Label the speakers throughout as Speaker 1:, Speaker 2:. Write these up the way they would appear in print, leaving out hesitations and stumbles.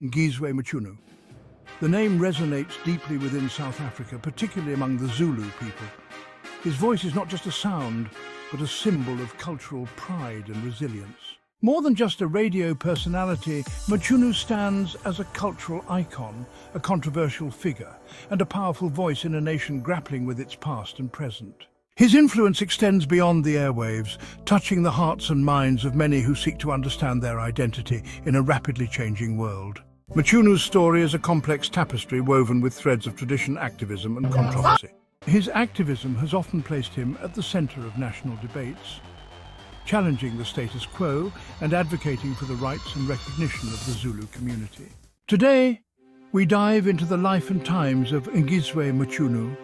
Speaker 1: Ngizwe Mchunu. The name resonates deeply within South Africa, particularly among the Zulu people. His voice is not just a sound, but a symbol of cultural pride and resilience. More than just a radio personality, Mchunu stands as a cultural icon, a controversial figure, and a powerful voice in a nation grappling with its past and present. His influence extends beyond the airwaves, touching the hearts and minds of many who seek to understand their identity in a rapidly changing world. Mchunu's story is a complex tapestry woven with threads of tradition, activism, and controversy. His activism has often placed him at the center of national debates, challenging the status quo and advocating for the rights and recognition of the Zulu community. Today, we dive into the life and times of Ngizwe Mchunu,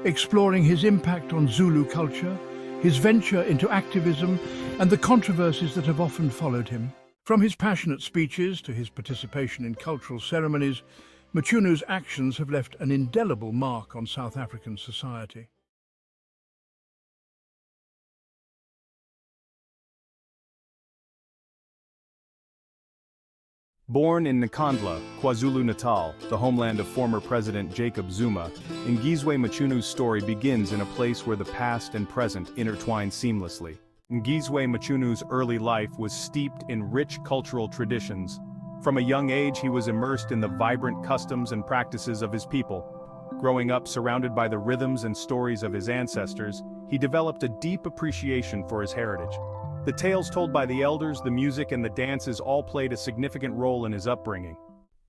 Speaker 1: exploring his impact on Zulu culture, his venture into activism, and the controversies that have often followed him. From his passionate speeches to his participation in cultural ceremonies, Mchunu's actions have left an indelible mark on South African society.
Speaker 2: Born in Nkandla, KwaZulu-Natal, the homeland of former President Jacob Zuma, Ngizwe Mchunu's story begins in a place where the past and present intertwine seamlessly. Ngizwe Mchunu's early life was steeped in rich cultural traditions. From a young age, he was immersed in the vibrant customs and practices of his people. Growing up surrounded by the rhythms and stories of his ancestors, he developed a deep appreciation for his heritage. The tales told by the elders, the music, and the dances all played a significant role in his upbringing.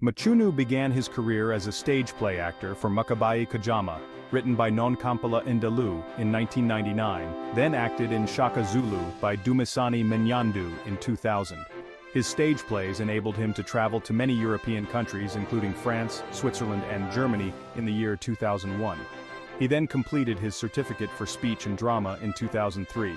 Speaker 2: Mchunu began his career as a stage play actor for Makabayi Kajama, written by Nonkampala Ndelu in 1999, then acted in Shaka Zulu by Dumisani Mnyandu in 2000. His stage plays enabled him to travel to many European countries, including France, Switzerland, and Germany in the year 2001. He then completed his certificate for speech and drama in 2003.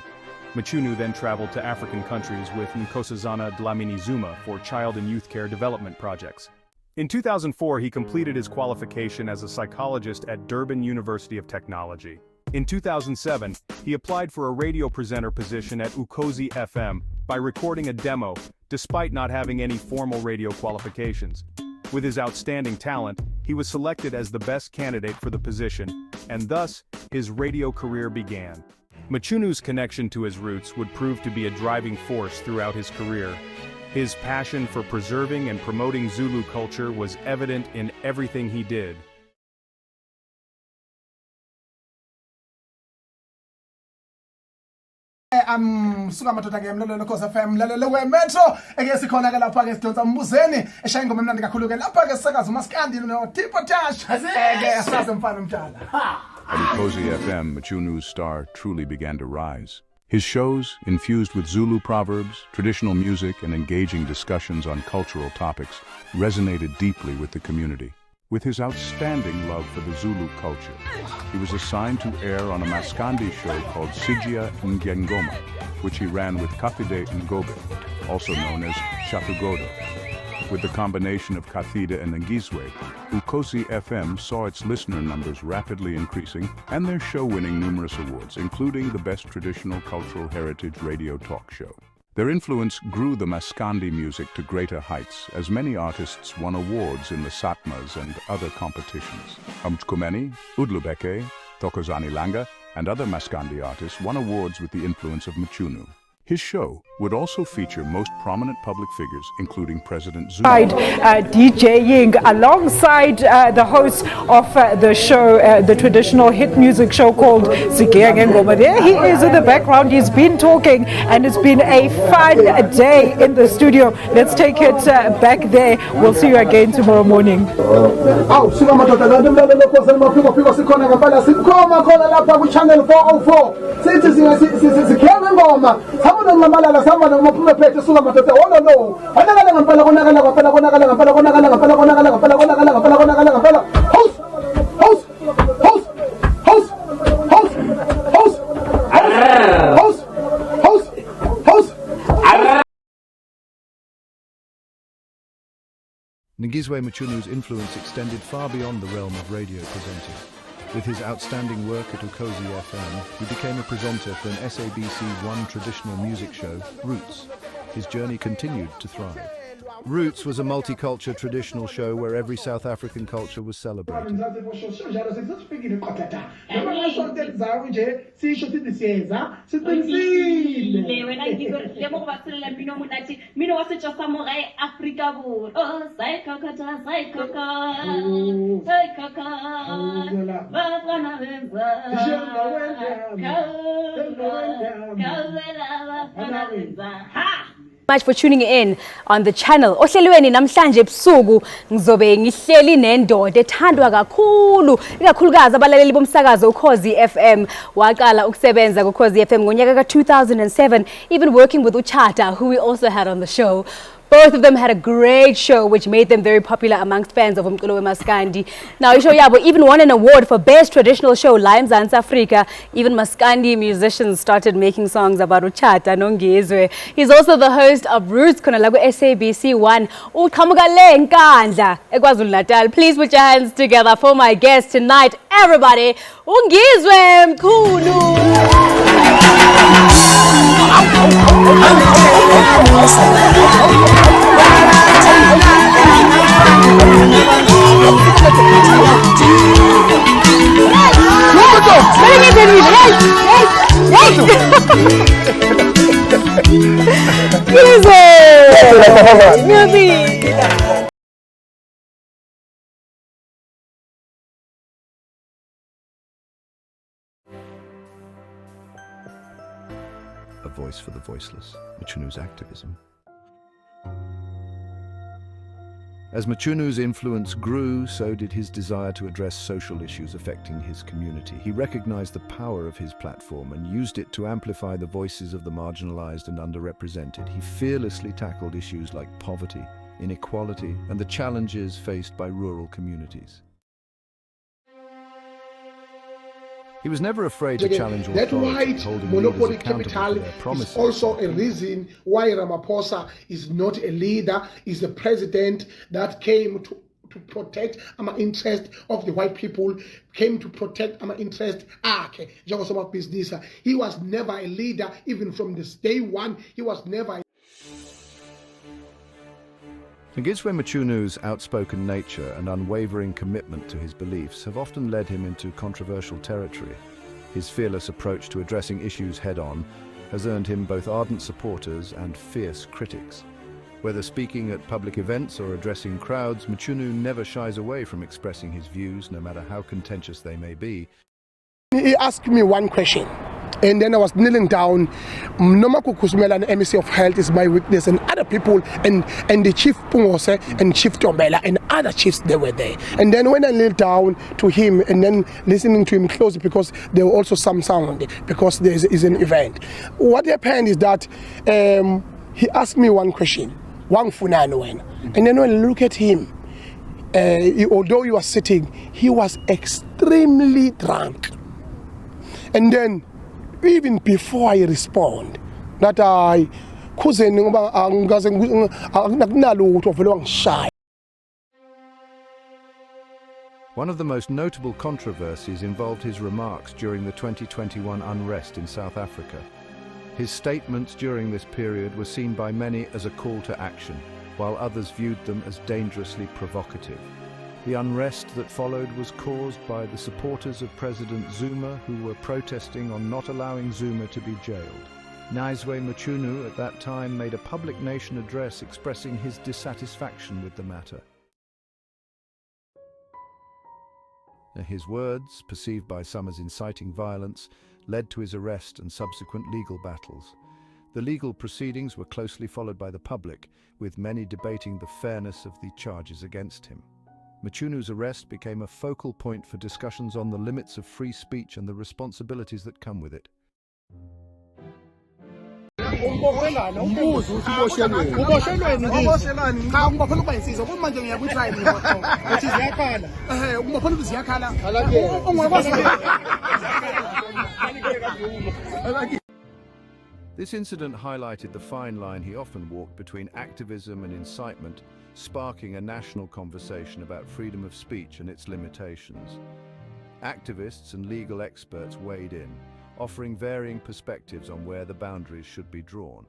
Speaker 2: Mchunu then traveled to African countries with Nkosazana Dlamini Zuma for child and youth care development projects. In 2004, he completed his qualification as a psychologist at Durban University of Technology. In 2007, he applied for a radio presenter position at Ukhozi FM by recording a demo, despite not having any formal radio qualifications. With his outstanding talent, he was selected as the best candidate for the position, and thus, his radio career began. Mchunu's connection to his roots would prove to be a driving force throughout his career. His passion for preserving and promoting Zulu culture was evident in everything he did.
Speaker 3: Suka madoda ke mlelo Voice FM mlelo wemetro eke sikhona ke lapha ke sidonsa mbuzeni eshaya ingoma emnandi kakhulu ke lapha ke sisakaza uMaskandi no Tipo Tash eke saze mfana mdala.
Speaker 4: At Ukhozi FM, Mchunu's star truly began to rise. His shows, infused with Zulu proverbs, traditional music, and engaging discussions on cultural topics, resonated deeply with the community. With his outstanding love for the Zulu culture, he was assigned to air on a Maskandi show called Sijia Ngengoma, which he ran with Kafide Ngobe, also known as Shafugodo. With the combination of Kathida and Ngizwe, Ukhozi FM saw its listener numbers rapidly increasing and their show winning numerous awards, including the Best Traditional Cultural Heritage Radio Talk Show. Their influence grew the Maskandi music to greater heights, as many artists won awards in the Satmas and other competitions. Umtkumeni, Udlubeke, Thokozani Langa, and other Maskandi artists won awards with the influence of Mchunu. His show would also feature most prominent public figures, including President Zulu.
Speaker 5: DJing alongside the host of the show, the traditional hit music show called Sijia Ngengoma. There he is in the background. He's been talking, and it's been a fun day in the studio. Let's take it back there. We'll see you again tomorrow morning.
Speaker 3: Channel 404. Ngamalala sama nomaphume phethe suka madoda wona no anakala ngempela host
Speaker 1: Ngizwe Mchunu's influence extended far beyond the realm of radio presenting. With his outstanding work at Ukhozi FM, he became a presenter for an SABC1 traditional music show, Roots. His journey continued to thrive.
Speaker 6: Roots was a multicultural traditional show where every South African culture was celebrated.
Speaker 7: Much for tuning in on the channel. Ohlelweni namhlanje ebusuku ngizobe ngihleli nendoda ethandwa kakhulu ikakhulukazi abalaleli bomsakazo uKhozi FM. Waqala ukusebenza kuKhozi FM ngonyaka ka-2007, even working with uChata, who we also had on the show. Both of them had a great show which made them very popular amongst fans of Umculo weMaskandi. Now, isho yabo even won an award for Best Traditional Show la eMzansi Afrika. Even Maskandi musicians started making songs about uChata noNgizwe. He's also the host of Roots khona la ku-SABC 1. Uqhamuka le nkandla eKwaZulu Natal. Please put your hands together for my guest tonight, everybody. Ngizwe Mchunu.
Speaker 6: A voice for the voiceless, Mchunu's activism. As Mchunu's influence grew, so did his desire to address social issues affecting his community. He recognized the power of his platform and used it to amplify the voices of the marginalized and underrepresented. He fearlessly tackled issues like poverty, inequality, and the challenges faced by rural communities. He was never afraid to challenge
Speaker 3: that
Speaker 6: authorities,
Speaker 3: white
Speaker 6: holding
Speaker 3: monopoly
Speaker 6: leaders accountable
Speaker 3: capital
Speaker 6: for their promises.
Speaker 3: is also a reason why Ramaphosa is not a leader, is the president that came to protect our interest of the white people, came to protect our interest. Business. He was never a leader, even from this day one. He was never.
Speaker 6: Ngizwe Mchunu's outspoken nature and unwavering commitment to his beliefs have often led him into controversial territory. His fearless approach to addressing issues head-on has earned him both ardent supporters and fierce critics. Whether speaking at public events or addressing crowds, Mchunu never shies away from expressing his views, no matter how contentious they may be.
Speaker 3: He asked me one question, and then I was kneeling down. Nomako Kusumela and MEC of Health is my weakness, and other people, and the Chief Pungose and Chief Tombela and other chiefs, they were there. And then when I knelt down to him and then listening to him closely, because there were also some sound, because there is an event. What happened is that he asked me one question, and then when I look at him, although he was sitting, he was extremely drunk. And then, even before I respond, that
Speaker 6: One of the most notable controversies involved his remarks during the 2021 unrest in South Africa. His statements during this period were seen by many as a call to action, while others viewed them as dangerously provocative. The unrest that followed was caused by the supporters of President Zuma, who were protesting on not allowing Zuma to be jailed. Ngizwe Mchunu at that time made a public nation address expressing his dissatisfaction with the matter. His words, perceived by some as inciting violence, led to his arrest and subsequent legal battles. The legal proceedings were closely followed by the public, with many debating the fairness of the charges against him. Mchunu's arrest became a focal point for discussions on the limits of free speech and the responsibilities that come with it. This incident highlighted the fine line he often walked between activism and incitement, sparking a national conversation about freedom of speech and its limitations. Activists and legal experts weighed in, offering varying perspectives on where the boundaries should be drawn.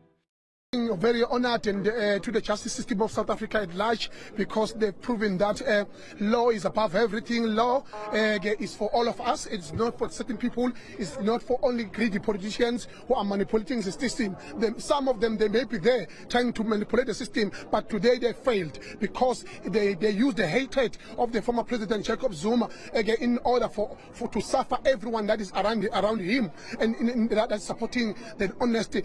Speaker 3: Very honored and to the justice system of South Africa at large, because they've proven that law is above everything. Law is for all of us. It's not for certain people. It's not for only greedy politicians who are manipulating the system. Some of them, they may be there trying to manipulate the system, but today they failed because they used the hatred of the former president Jacob Zuma in order to suffer everyone that is around him and that's supporting the honest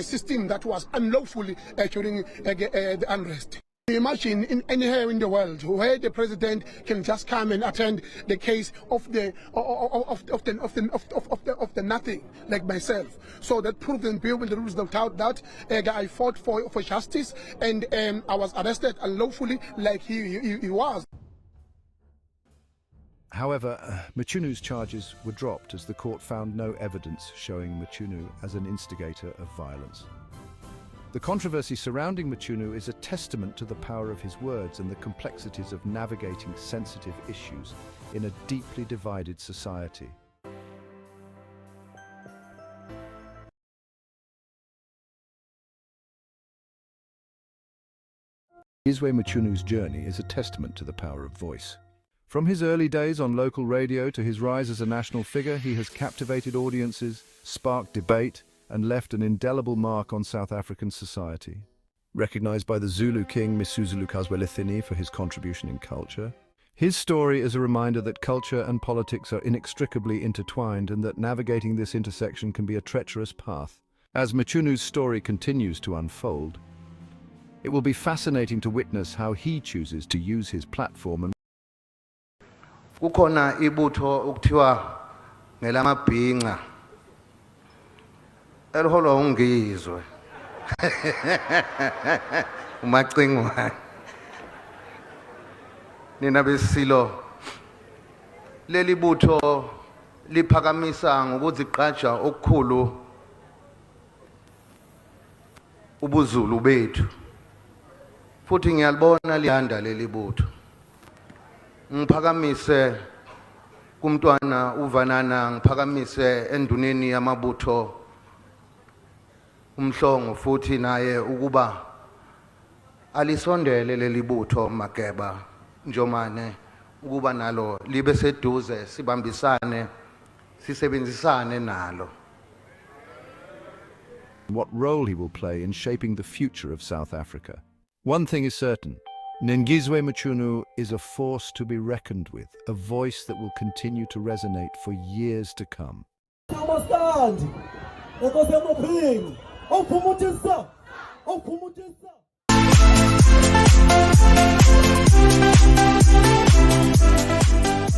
Speaker 3: system that was unlawfully during the unrest. Imagine anywhere in the world where the president can just come and attend the case of the nothing, like myself. So that proves and beyond the rules without that I fought for justice, and I was arrested unlawfully like he was.
Speaker 6: However, Mchunu's charges were dropped as the court found no evidence showing Mchunu as an instigator of violence. The controversy surrounding Mchunu is a testament to the power of his words and the complexities of navigating sensitive issues in a deeply divided society. Ngizwe Mchunu's journey is a testament to the power of voice. From his early days on local radio to his rise as a national figure, he has captivated audiences, sparked debate, and left an indelible mark on South African society. Recognized by the Zulu king Misuzulu for his contribution in culture, his story is a reminder that culture and politics are inextricably intertwined and that navigating this intersection can be a treacherous path. As Mchunu's story continues to unfold, it will be fascinating to witness how he chooses to use his platform and
Speaker 8: kukhona ibutho ukuthiwa ngelamabhinca eliholwa uNgizwe umacingwane nina besilo leli butho liphakamisa ngokuzigqaja okukhulu ubuzulu bethu futhi ngiyalibona liyanda leli butho. Ngiphakamise kumntwana uvanana, ngiphakamise enduneni yamabutho umhlongo futhi naye ukuba alisondele leli butho Mageba Njomane ukuba nalo libe seduze sibambisane sisebenzisane nalo.
Speaker 6: what role he will play in shaping the future of South Africa. One thing is certain, Ngizwe Mchunu is a force to be reckoned with, a voice that will continue to resonate for years to come.
Speaker 9: Upbringing.